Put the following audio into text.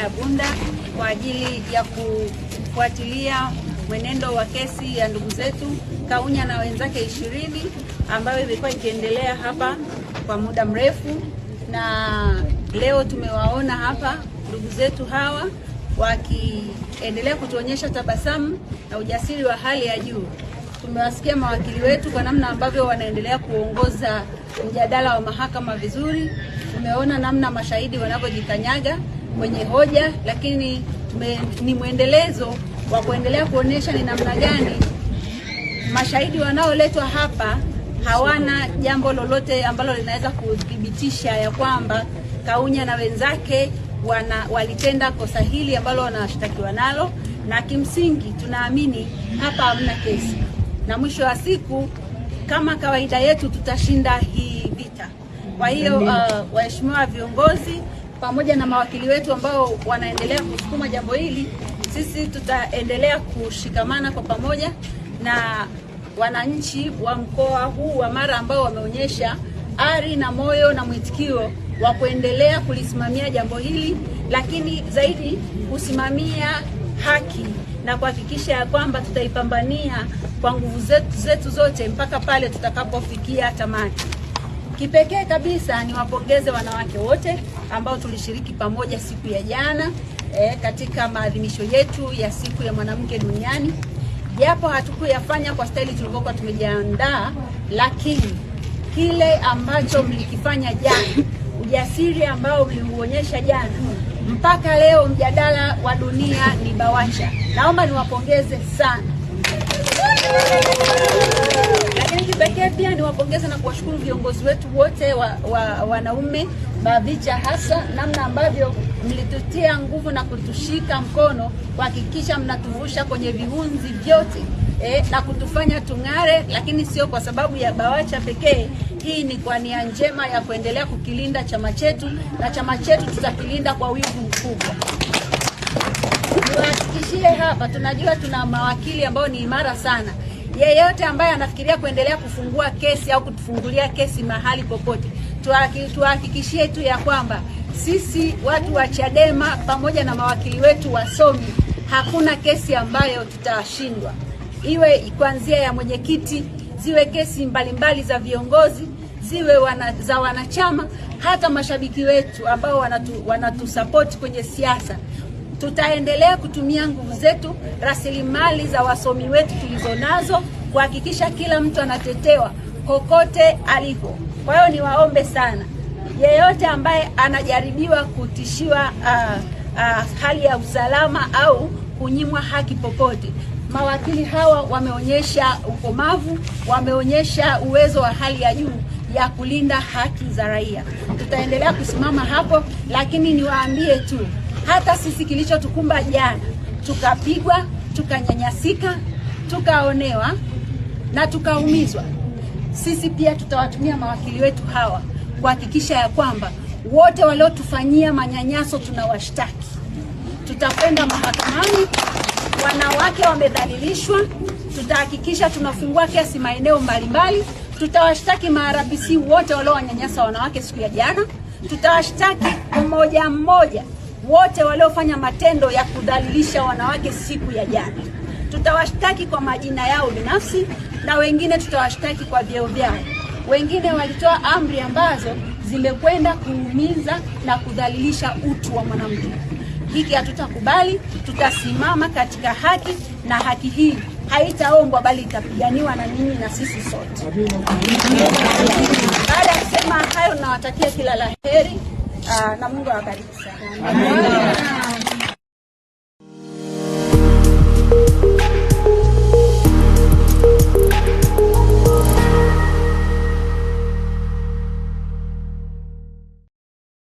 ya Bunda kwa ajili ya kufuatilia mwenendo wa kesi ya ndugu zetu Kaunya na wenzake 20 ambayo imekuwa ikiendelea hapa kwa muda mrefu, na leo tumewaona hapa ndugu zetu hawa wakiendelea kutuonyesha tabasamu na ujasiri wa hali ya juu. Tumewasikia mawakili wetu kwa namna ambavyo wanaendelea kuongoza mjadala wa mahakama vizuri. Tumeona namna mashahidi wanavyojikanyaga kwenye hoja, lakini ni mwendelezo wa kuendelea kuonesha ni namna gani mashahidi wanaoletwa hapa hawana jambo lolote ambalo linaweza kudhibitisha ya kwamba Kaunya na wenzake walitenda kosa hili ambalo wanashtakiwa nalo, na kimsingi tunaamini hapa hamna kesi, na mwisho wa siku kama kawaida yetu tutashinda hii vita. Kwa hiyo waheshimiwa viongozi pamoja na mawakili wetu ambao wanaendelea kusukuma jambo hili, sisi tutaendelea kushikamana kwa pamoja na wananchi wa mkoa huu wa Mara ambao wameonyesha ari na moyo na mwitikio wa kuendelea kulisimamia jambo hili, lakini zaidi kusimamia haki na kuhakikisha ya kwamba tutaipambania kwa nguvu zetu zote mpaka pale tutakapofikia tamati. Kipekee kabisa niwapongeze wanawake wote ambao tulishiriki pamoja siku ya jana katika maadhimisho yetu ya siku ya mwanamke duniani. Japo hatukuyafanya kwa staili tulivyokuwa tumejiandaa, lakini kile ambacho mlikifanya jana, ujasiri ambao mliuonyesha jana, mpaka leo mjadala wa dunia ni BAWACHA. Naomba niwapongeze sana. Lakini kipekee pia niwapongeze na kuwashukuru viongozi wetu wote wanaume, BAVICHA hasa, namna ambavyo mlitutia nguvu na kutushika mkono kuhakikisha mnatuvusha kwenye viunzi vyote na kutufanya tung'are, lakini sio kwa sababu ya BAWACHA pekee. Hii ni kwa nia njema ya kuendelea kukilinda chama chetu, na chama chetu tutakilinda kwa wivu mkubwa. Niwahakikishie hapa, tunajua tuna mawakili ambao ni imara sana. Yeyote ambaye anafikiria kuendelea kufungua kesi au kutufungulia kesi mahali popote, tuhakikishie tu ya kwamba sisi watu wa Chadema pamoja na mawakili wetu wasomi, hakuna kesi ambayo tutashindwa. Iwe kuanzia ya mwenyekiti, ziwe kesi mbalimbali za viongozi, ziwe za wanachama, hata mashabiki wetu ambao wanatusupport kwenye siasa. Tutaendelea kutumia nguvu zetu, rasilimali za wasomi wetu tulizonazo kuhakikisha kila mtu anatetewa kokote alipo. Kwa hiyo niwaombe sana, yeyote ambaye anajaribiwa kutishiwa hali ya usalama au kunyimwa haki popote, mawakili hawa wameonyesha ukomavu, wameonyesha uwezo wa hali ya juu ya kulinda haki za raia. Tutaendelea kusimama hapo, lakini niwaambie tu, hata sisi kilichotukumba jana, tukapigwa, tukanyanyasika, tukaonewa na tukaumizwa, sisi pia tutawatumia mawakili wetu hawa kuhakikisha ya kwamba wote waliotufanyia manyanyaso tunawashtaki. Tutakwenda mahakamani, wanawake wamedhalilishwa, tutahakikisha tunafungua kesi maeneo mbalimbali. Tutawashtaki maRPC wote waliowanyanyasa wanawake siku ya jana. Tutawashtaki mmoja mmoja wote waliofanya matendo ya kudhalilisha wanawake siku ya jana. Tutawashtaki kwa majina yao binafsi, na wengine tutawashtaki kwa vyeo vyao. Wengine walitoa amri ambazo zimekwenda kuumiza na kudhalilisha utu wa mwanamke. Hiki hatutakubali. Tutasimama katika haki, na haki hii haitaombwa bali itapiganiwa na ninyi na sisi sote. Baada ya kusema hayo, nawatakia kila la heri na Mungu awabariki sana.